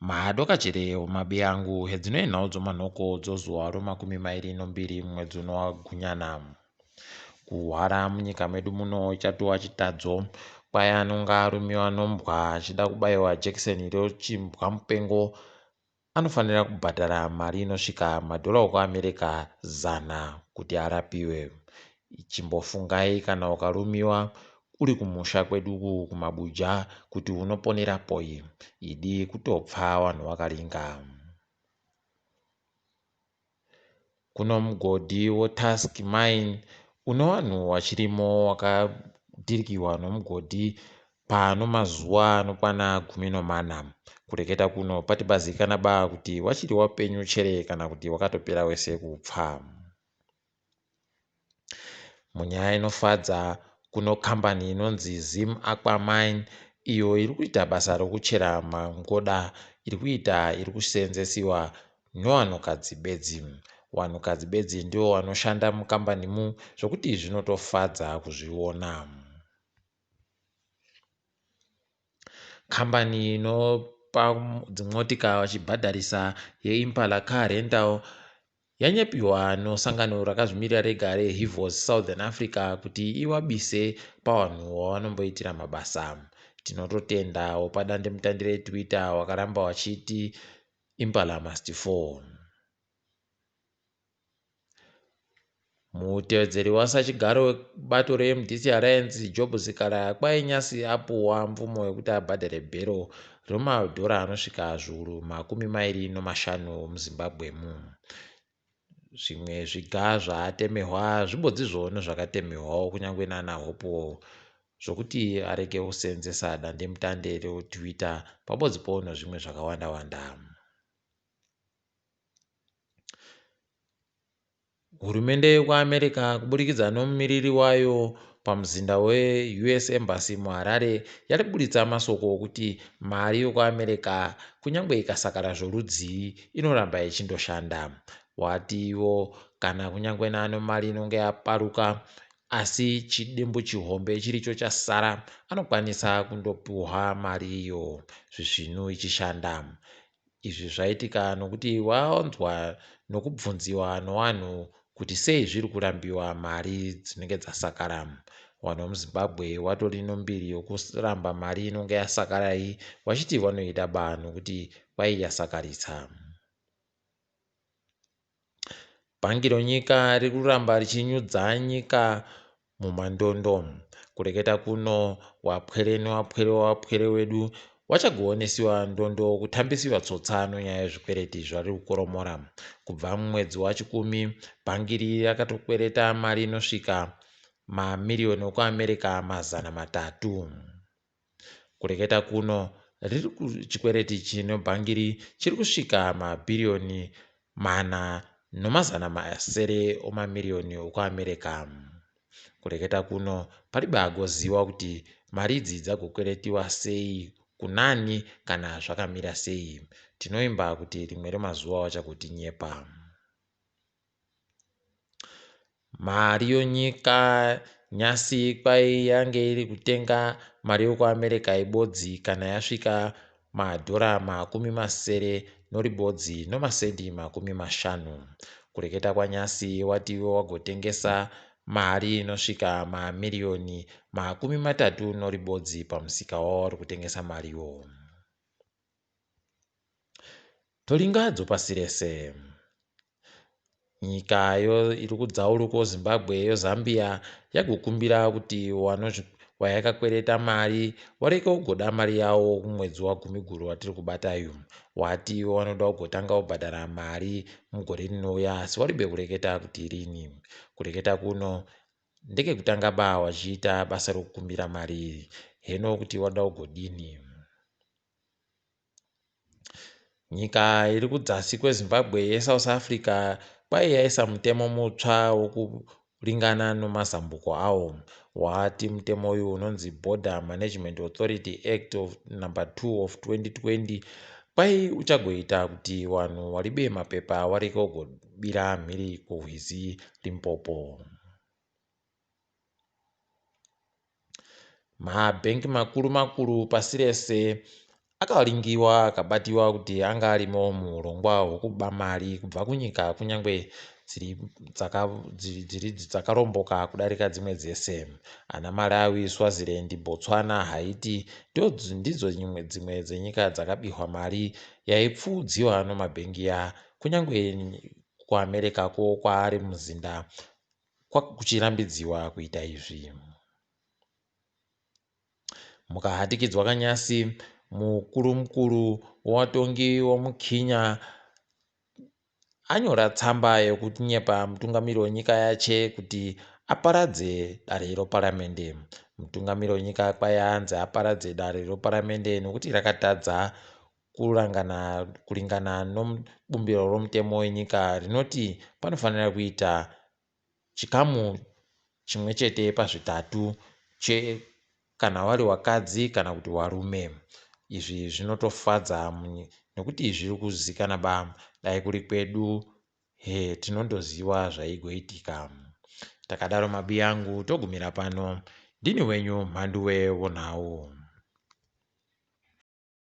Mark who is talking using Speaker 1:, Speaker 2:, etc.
Speaker 1: madoka cherewo mabi angu hedzinoenhawo manhoko dzozuva ro22 mwedzi uno waGunyana. Kuhwara munyika medu muno ichatowa chitadzo kwaya anonga arumiwa nombwa achida kubayiwa jekiseni rochimbwa mupengo anofanira kubhadhara mari inosvika madhora okuAmerica 100 kuti arapiwe. Chimbofungai kana ukarumiwa uri kumusha kwedu kumabuja kuti unoponerapoi, idi kutopfa vanhu vakaringa. Kuno mugodhi weTusk Mine une vanhu vachirimo wakadhirikirwa nomugodhi pano mazuva anokwana 14. Kureketa kuno patibazivikana kuti wachiri wapenyu chere kana kuti wakatopera wese kupfa. Munyaya inofadza kuno kambani inonzi Zim Aqua Mine iyo iri kuita basa rokuchera mangoda iri kuseenzesiwa nevanhukadzi bedzi. Vanhukadzi bedzi ndivo vanoshanda mukambanimu zvokuti zvinotofadza kuzviona. Kambani inopa dzimotika vachibhadharisa yeImpala Car Rental yanyepiwa nosangano rakazvimirira rega reHivos Southern Africa kuti iwabise pavanhu wavanomboitira mabasa. Tinototenda wopadandemutande reTwitter wakaramba wachiti Impala must fall. Mutevedzeri wasachigaro webato reMDC Alliance Job Sikara kwainyasi apuwa mvumo yekuti abhadhare bhero remadhora anosvika zviuru 25 muZimbabwemu. Zvimwe zviga zvaatemehwa zvibodzizvo nezvakatemehwawo kunyange nana Hopo zvokuti arege kuseenzesa dandemutande reTwitter pabodzipo nezvimwe zvakawanda-wanda. Hurumende yekuAmerica kuburikidza nomumiriri wayo pamuzinda weUS Embassy muHarare yari kuburitsa masoko okuti mari yekuAmerica kunyange ikasakara zvorudzi inoramba ichindoshanda. Watiwo kana kunyange nano mari inonge yaparuka asi chidimbu chihombe chiricho chasara anokwanisa kundopuwa mari iyo zvezvinu ichishanda. Izvi zvaitika nokuti waonzwa nokubvunziwa nevanhu kuti sei zviri kurambiwa mari dzinenge dzasakara. Vanhu vemuZimbabwe vatori nombiri yokuramba mari inonge yasakarai vachiti vanoida baa nokuti kwai yasakaritsa. Bhangi renyika riri kuramba richinyudza nyika mumandondo. Kureketa kuno wapwere newapwere wapwere wedu vachagoonesiwa ndondo kutambisiwa tsotsa nonyaya yezvikwereti zvari kukoromora. Kubva mumwedzi wachikumi bhangi riri rakatokwereta mari inosvika mamiriyoni ekuAmerica 300. Kureketa kuno chikwereti ichi nebhangi iri chiri kusvika mabhiriyoni 400 omamiriyoni ekuAmerica. Kureketa kuno paribagoziwa kuti mari idzi dzagokweretiwa sei kunani kana zvakamira sei. Tinoimba kuti rimwe remazuva vachagotinyepa. Mari yonyika nyasi kwai yange iri kutenga mari yekuAmerica ibodzi kana yasvika madhora 80 noribodzi nomasendi 50. Kureketa kwanyasi watiwo wagotengesa mari inosvika mamiriyoni 30 noribodzi pamusika wavo vari kutengesa mariwo. Toringadzo pasi rese. Nyikayo iri kudzauruka Zimbabwe yoZambia yagokumbira kuti wayakakwereta mari wareke kugoda mari yawo kumwedzi waGumiguru watiri kubatayo. Wati wanoda kugotanga kubhadhara mari mugore rinouya asi waribe kureketa kuti rini. Kureketa kuno ndekekutanga baa wachiita basa rokukumbira mari iri. Heno kuti wada kugodini. Nyika iri kudzasi kweZimbabwe yeSouth Africa kwai yaisa mutemo mutsva wokuringana nomazambuko awo. Wati mutemo uyu unonzi Border Management Authority Act No. 2 of 2020 kwai uchagoita kuti vanhu varibe mapepa wareke kugobira mhiri kuRwizi Limpopo. Mabhengi makuru makuru pasi rese akalingiwa akabatiwa kuti anga arimo muurongwa hwokuba mari kubva kunyika kunyangwe dziri dzakaromboka kudarika dzimwe dzese. Ana Malawi, Swaziland, Botswana, Haiti ndidzo dzimwe dzenyika dzakabihwa mari yaipfuudziwa nomabhengi kunyangwe kuAmericako kwaari muzinda kuchirambidziwa kuita izvi. Mukahatikidzwa kanyasi, mukuru watongi womuKenya anyora tsamba yokunyepa mutungamiri wenyika yache kuti aparadze dare reparamende. Mutungamiri wenyika kwaanzi aparadze dare reparamende nokuti rakatadza kuringana nobumbiro romutemo wenyika rinoti panofanira kuita chikamu chimwe chete pazvitatu kana wari wakadzi kana kuti warume. Izvi zvinotofadza nekuti zviri kuzikanwa dai kuri kwedu tinondoziva zvaigoitika. Takadaro mabi angu togumira pano. Ndini wenyu Mhanduwe Onhau.